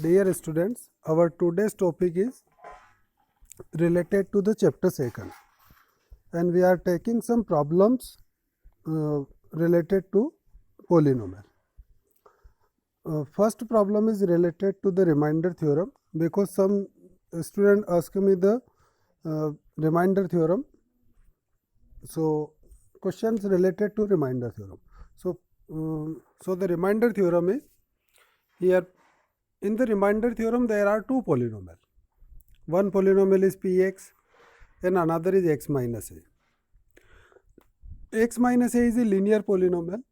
Dear students, our today's topic is related to the chapter second, and we are taking some problems related to polynomial. First problem is related to the remainder theorem, because some student asked me the remainder theorem. So questions related to remainder theorem. So the remainder theorem is here. In the remainder theorem, there are two polynomials. One polynomial is Px and another is x minus a. X minus a is a linear polynomial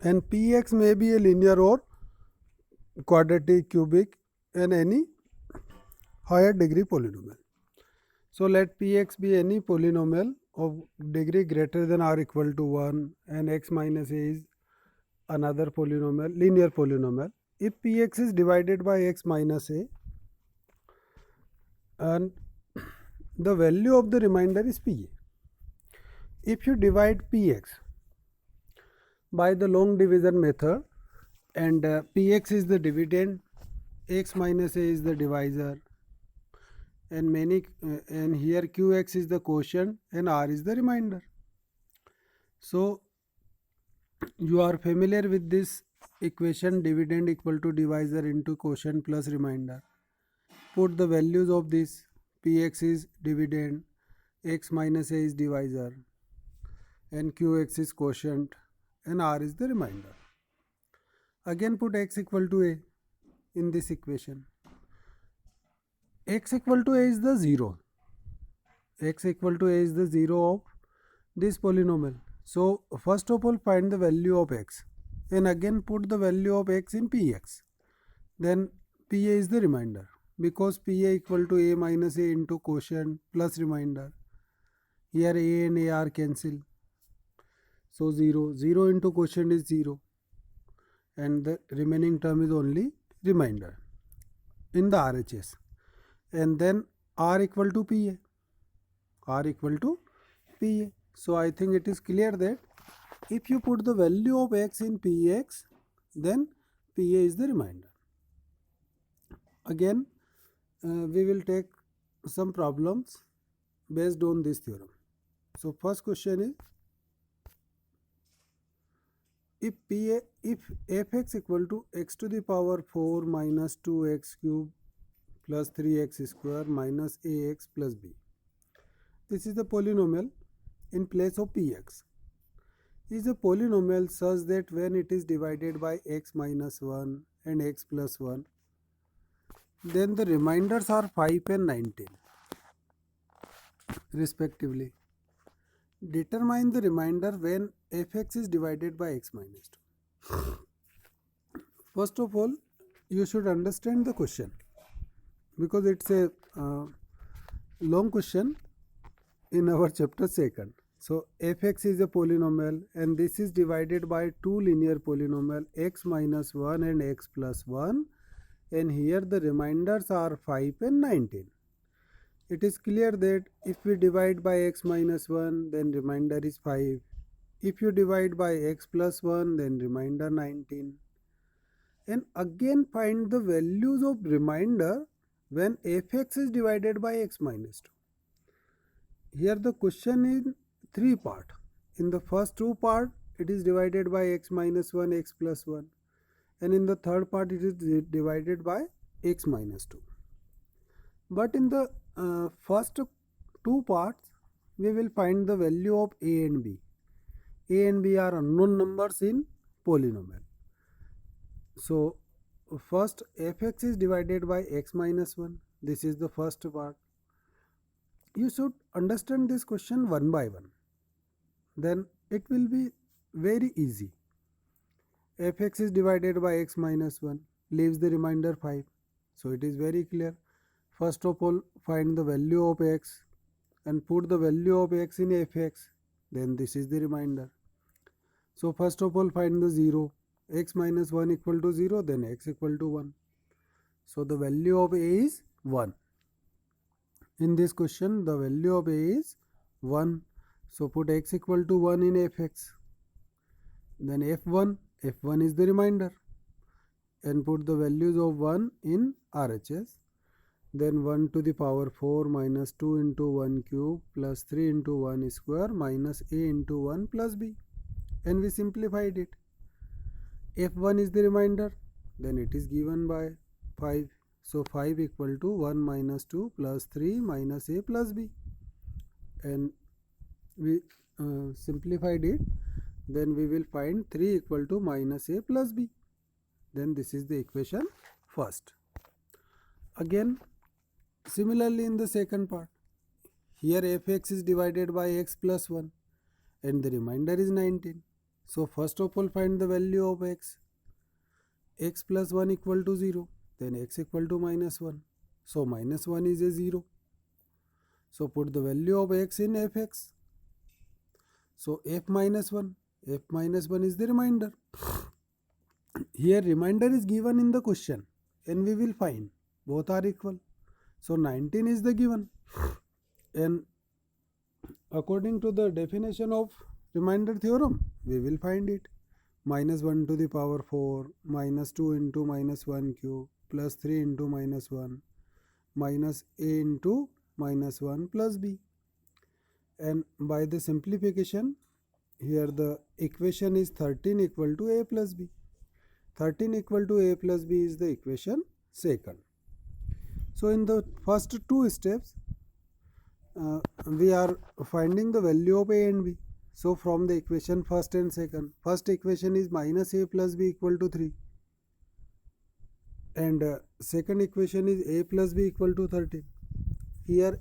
and Px may be a linear or quadratic, cubic and any higher degree polynomial. So let Px be any polynomial of degree greater than or equal to 1 and x minus a is another polynomial, linear polynomial. If Px is divided by x minus a and the value of the remainder is Pa. If you divide Px by the long division method and Px is the dividend, x minus a is the divisor and here Qx is the quotient and R is the remainder. So you are familiar with this equation, dividend equal to divisor into quotient plus remainder. Put the values of this. Px is dividend, x minus a is divisor and Qx is quotient and R is the remainder. Again put x equal to a in this equation. X equal to a is the 0. X equal to a is the 0 of this polynomial. So first of all find the value of x and again put the value of x in Px. Then Pa is the remainder, because Pa equal to a minus a into quotient plus remainder. Here a and a are cancel. So 0. 0 into quotient is 0 and the remaining term is only remainder in the RHS. And then R equal to Pa. R equal to Pa. So I think it is clear that if you put the value of x in Px, then Pa is the remainder. Again, we will take some problems based on this theorem. So first question is, if fx equal to x to the power 4 minus 2x cube plus 3x square minus ax plus b. This is the polynomial in place of Px. Is a polynomial such that when it is divided by x minus 1 and x plus 1, then the remainders are 5 and 19 respectively. Determine the remainder when fx is divided by x minus 2. First of all, you should understand the question, because it's a long question in our chapter second. So fx is a polynomial and this is divided by two linear polynomial x minus 1 and x plus 1, and here the remainders are 5 and 19. It is clear that if we divide by x minus 1, then remainder is 5. If you divide by x plus 1, then remainder 19. And again find the values of remainder when fx is divided by x minus 2. Here the question is three part. In the first two part, it is divided by x minus 1, x plus 1. And in the third part, it is divided by x minus 2. But in the first two parts, we will find the value of a and b. A and b are unknown numbers in polynomial. So first fx is divided by x minus 1. This is the first part. You should understand this question one by one. Then it will be very easy. Fx is divided by x minus 1, leaves the remainder 5. So it is very clear. First of all, find the value of x and put the value of x in fx. Then this is the remainder. So first of all, find the 0. X minus 1 equal to 0, then x equal to 1. So the value of a is 1. In this question, the value of a is 1. So put x equal to 1 in fx. Then f1 is the remainder. and put the values of 1 in RHS. Then 1 to the power 4 minus 2 into 1 cube plus 3 into 1 square minus a into 1 plus b, and we simplified it. F1 is the remainder, then it is given by 5. So 5 equal to 1 minus 2 plus 3 minus a plus b, and we simplified it. Then we will find 3 equal to minus a plus b. Then this is the equation first. Again, similarly in the second part, here fx is divided by x plus 1 and the remainder is 19. So first of all find the value of x. X plus 1 equal to 0, then x equal to minus 1. So minus 1 is a 0. So put the value of x in fx. So f minus 1 is the remainder. Here remainder is given in the question and we will find both are equal. So 19 is the given, and according to the definition of remainder theorem we will find it. Minus 1 to the power 4 minus 2 into minus 1 cube plus 3 into minus 1 minus a into minus 1 plus b, and by the simplification here the equation is 13 equal to a plus b. 13 equal to a plus b is the equation second. So in the first two steps we are finding the value of a and b. So from the equation first and second, first equation is minus a plus b equal to 3, and second equation is a plus b equal to 13. Here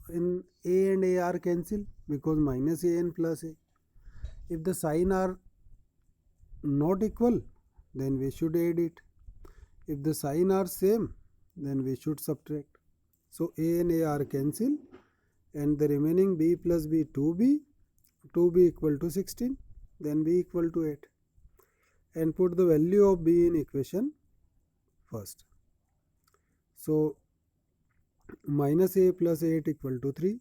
in a and a are cancelled because minus a and plus a. If the sign are not equal, then we should add it. If the sign are same, then we should subtract. So a and a are cancelled, and the remaining b plus b 2b equal to 16, then b equal to 8, and put the value of b in equation first. So minus a plus 8 equal to 3,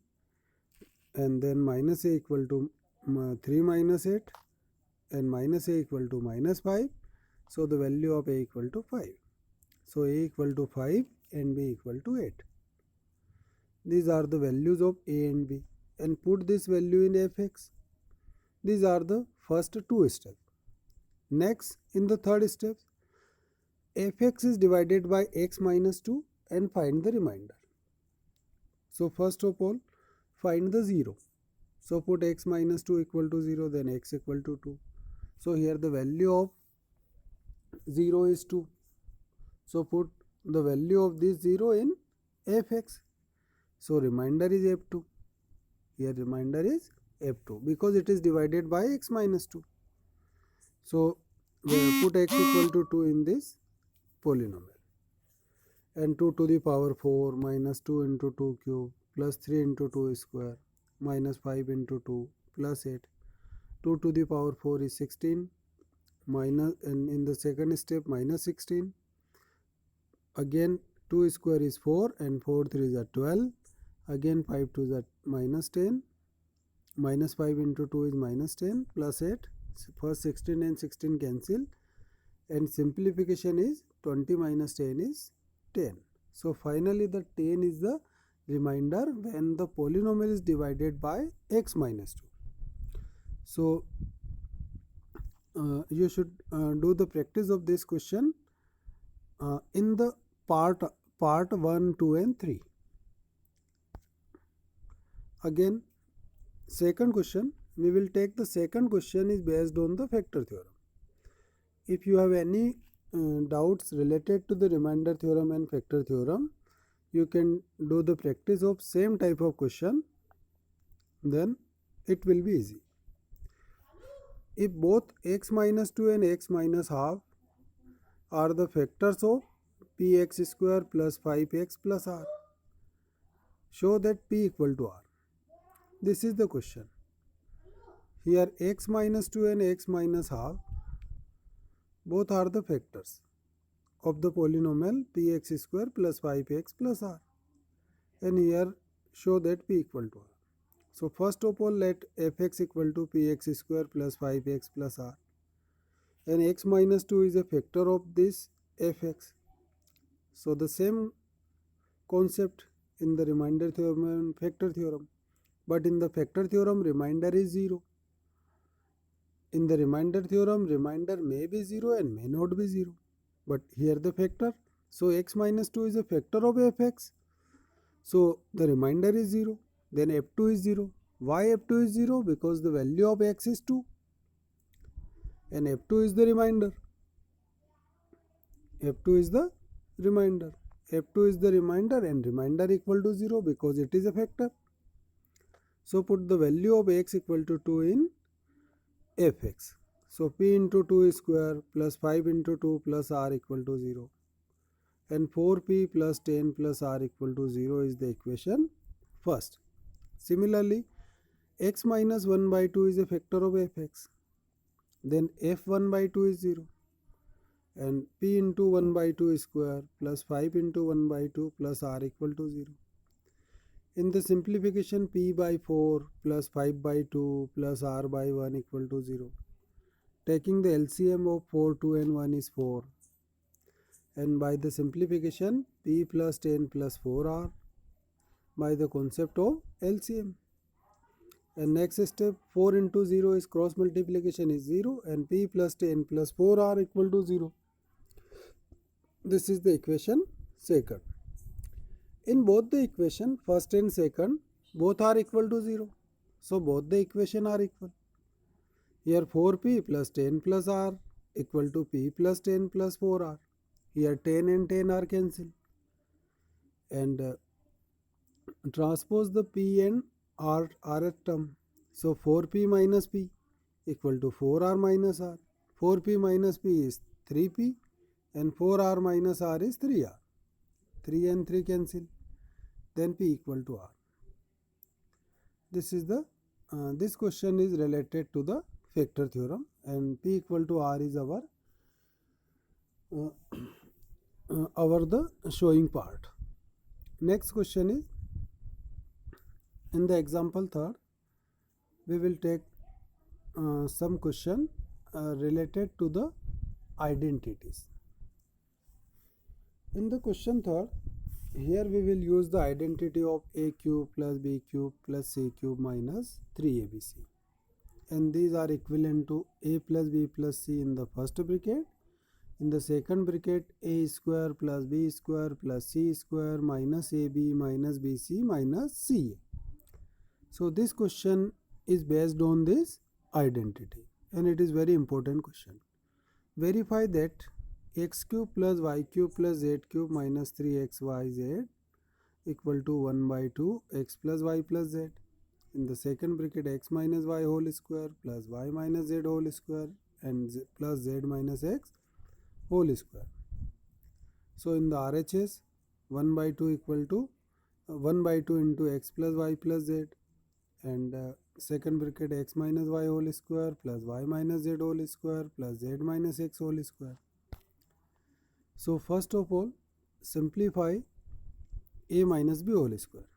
and then minus a equal to 3 minus 8, and minus a equal to minus 5. So the value of a equal to 5. So a equal to 5 and b equal to 8. These are the values of a and b, and put this value in fx. These are the first two steps. Next, in the third step, fx is divided by x minus 2 and find the remainder. So first of all find the 0. So put x minus 2 equal to 0, then x equal to 2. So here the value of 0 is 2. So put the value of this 0 in fx. So remainder is f2. Here remainder is f2 because it is divided by x minus 2. So we put x equal to 2 in this polynomial, and 2 to the power 4 minus 2 into 2 cube plus 3 into 2 square minus 5 into 2 plus 8. 2 to the power 4 is 16 minus, and in the second step minus 16. Again 2 square is 4 and 4 3 is 12. Again 5 2 is minus 10. Minus 5 into 2 is minus 10 plus 8. First 16 and 16 cancel, and simplification is 20 minus 10 is 10. So finally the 10 is the remainder when the polynomial is divided by x minus 2. So you should do the practice of this question in the part 1, 2 and 3. Again, second question, we will take the second question is based on the factor theorem. If you have any doubts related to the remainder theorem and factor theorem, you can do the practice of same type of question, then it will be easy. If both x minus 2 and x minus half are the factors of px square plus 5x plus r, show that p equal to r. This is the question. Here x minus 2 and x minus half both are the factors of the polynomial px square plus 5x plus r, and here show that p equal to r. So first of all let fx equal to px square plus 5x plus r, and x minus 2 is a factor of this fx. So the same concept in the remainder theorem and factor theorem, but in the factor theorem remainder is 0. In the remainder theorem remainder may be 0 and may not be 0, but here the factor, so x minus 2 is a factor of fx, so the remainder is 0, then f2 is 0. Why f2 is 0? Because the value of x is 2 and f2 is the remainder. f2 is the remainder. f2 is the remainder and remainder equal to 0 because it is a factor. So put the value of x equal to 2 in fx. So p into 2 square plus 5 into 2 plus r equal to 0. And 4p plus 10 plus r equal to 0 is the equation first. Similarly, x minus 1 by 2 is a factor of fx. Then f1 by 2 is 0. And p into 1 by 2 square plus 5 into 1 by 2 plus r equal to 0. In the simplification, p by 4 plus 5 by 2 plus r by 1 equal to 0. Taking the LCM of 4, 2 and 1 is 4. And by the simplification, p plus 10 plus 4r by the concept of LCM. And next step, 4 into 0 is cross multiplication is 0 and p plus 10 plus 4r equal to 0. This is the equation second. In both the equation, first and second, both are equal to 0. So both the equation are equal. Here 4p plus 10 plus r equal to p plus 10 plus 4r. Here 10 and 10 are cancelled. And transpose the p and rth term. So 4p minus p equal to 4r minus r. 4p minus p is 3p and 4r minus r is 3r. 3 and 3 cancel. Then p equal to r. This is the this question is related to the factor theorem, and p equal to r is our the showing part. Next question is, in the example third, we will take some question related to the identities. In the question third, here we will use the identity of a cube plus b cube plus c cube minus 3abc. And these are equivalent to a plus b plus c in the first bracket. In the second bracket, a square plus b square plus c square minus ab minus bc minus ca. So this question is based on this identity, and it is very important question. Verify that x cube plus y cube plus z cube minus 3xyz equal to 1 by 2 x plus y plus z. In the second bracket, x minus y whole square plus y minus z whole square and plus z minus x whole square. So in the RHS, 1 by 2 equal to 1 by 2 into x plus y plus z, and second bracket x minus y whole square plus y minus z whole square plus z minus x whole square. So first of all, simplify a minus b whole square.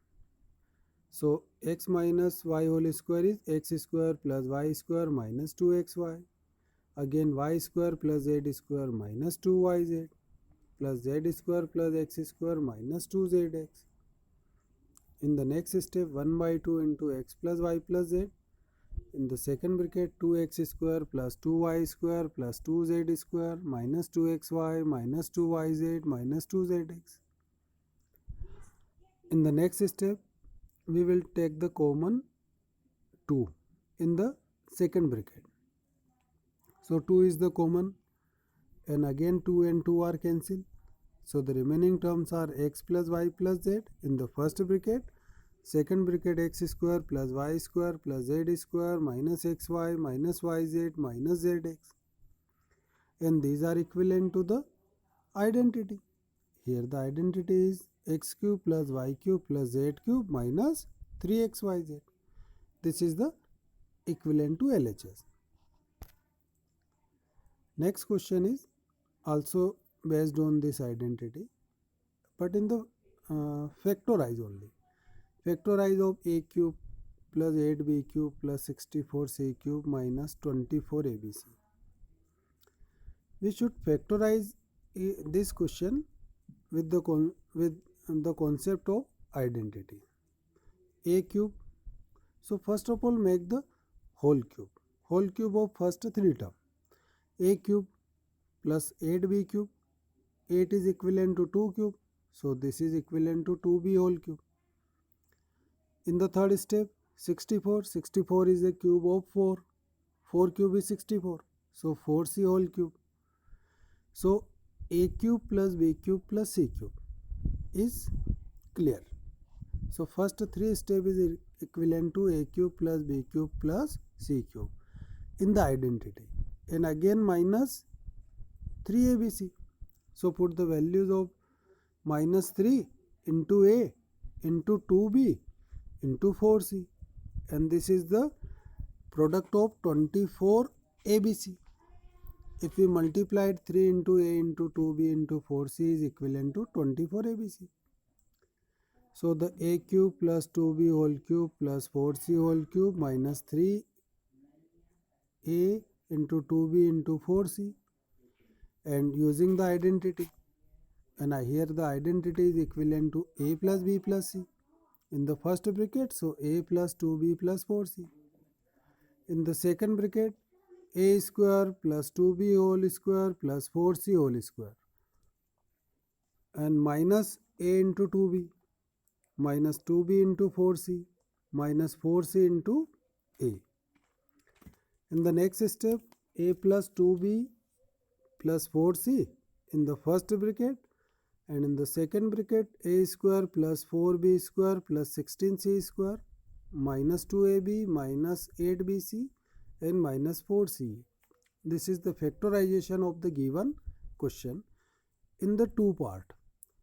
So x minus y whole square is x square plus y square minus 2xy. Again y square plus z square minus 2yz plus z square plus x square minus 2zx. In the next step, 1 by 2 into x plus y plus z. In the second bracket, 2x square plus 2y square plus 2z square minus 2xy minus 2yz minus 2zx. In the next step, we will take the common 2 in the second bracket. So 2 is the common, and again 2 and 2 are cancelled. So the remaining terms are x plus y plus z in the first bracket. Second bracket, x square plus y square plus z square minus xy minus yz minus zx. And these are equivalent to the identity. Here the identity is x cube plus y cube plus z cube minus 3xyz. This is the equivalent to LHS. Next question is also based on this identity, but in the factorize only. Factorize of a cube plus 8b cube plus 64c cube minus 24abc. We should factorize this question with the concept of identity. A cube. So first of all make the whole cube. Whole cube of first 3 term. A cube plus 8b cube. 8 is equivalent to 2 cube. So this is equivalent to 2b whole cube. In the third step 64. 64 is a cube of 4. 4 cube is 64. So 4c whole cube. So a cube plus b cube plus c cube is clear. So first 3 step is equivalent to a cube plus b cube plus c cube in the identity, and again minus 3abc. So put the values of minus 3 into a into 2b into 4c, and this is the product of 24 abc. If we multiplied 3 into a into 2b into 4c is equivalent to 24 abc. So the a cube plus 2b whole cube plus 4c whole cube minus 3a into 2b into 4c, and using the identity, and here the identity is equivalent to a plus b plus c in the first bracket. So a plus 2b plus 4c. In the second bracket a square plus 2b whole square plus 4c whole square, and minus a into 2b minus 2b into 4c minus 4c into a. In the next step a plus 2b plus 4c in the first bracket, and in the second bracket a square plus 4b square plus 16c square minus 2ab minus 8bc and minus 4c. This is the factorization of the given question in the two part.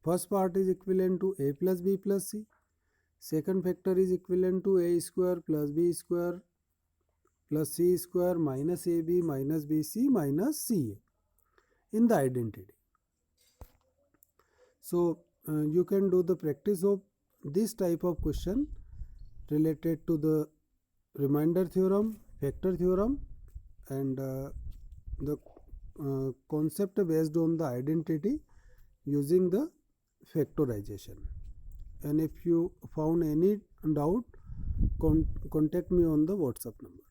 First part is equivalent to a plus b plus c. Second factor is equivalent to a square plus b square plus c square minus ab minus bc minus ca in the identity. So you can do the practice of this type of question related to the remainder theorem, factor theorem, and the concept based on the identity using the factorization. And if you found any doubt, contact me on the WhatsApp number.